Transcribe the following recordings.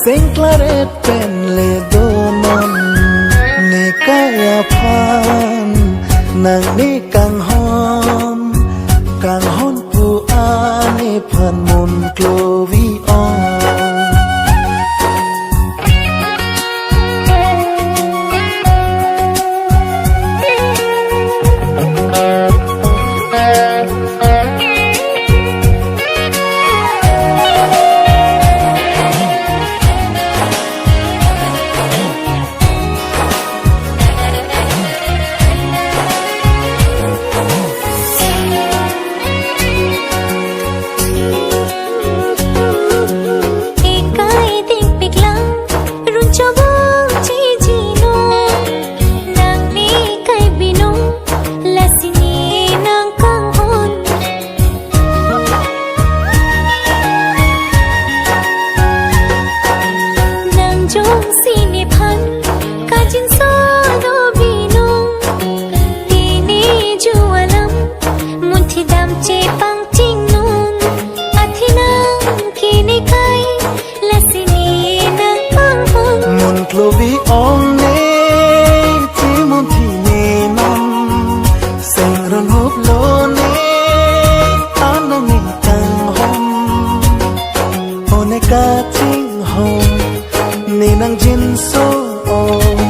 Sing claret pen le donon ne kaya pan nang ni kang hon pu ani phan mun klovi on Klovi ong ne ti mun thi ne nam seng ron hop lo ne an ni tang hom one ka ting hom ni nang jin so ong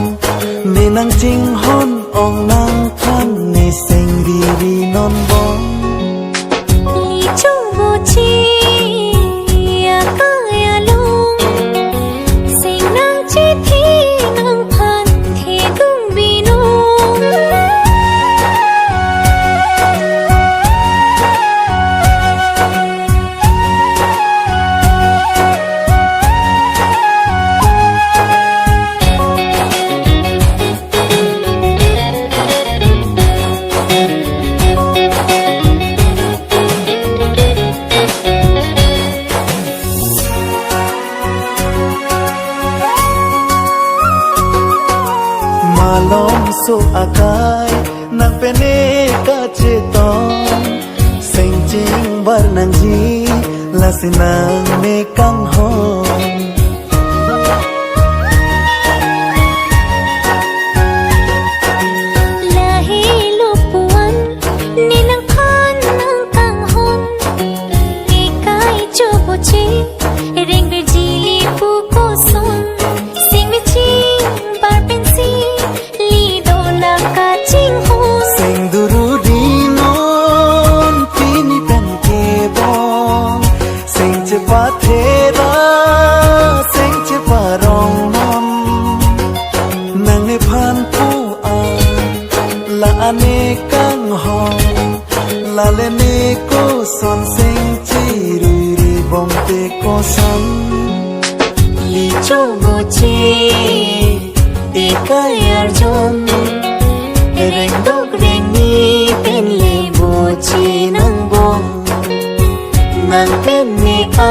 ni nang ting hon ong nang khan ne seng ri ri non bong li chu bo chi Malom so akai nang pene ka cheton seng jing bar nang ji lasinang me kang hon lahi lupuan ni nang khan nang kang hon ikai chobo chi ring be ji pu ko son sing me chi bar pensi sing duru dinon pini tan ke bong sing chepa thera sing chepa rong nam nang ne phan pu a la ane kang hong la le ne ko son sing chi ri ri bom te ko san li cho bo chi e kai arjon reng dog reng ni pen le bo chi nang bong nang pen ni a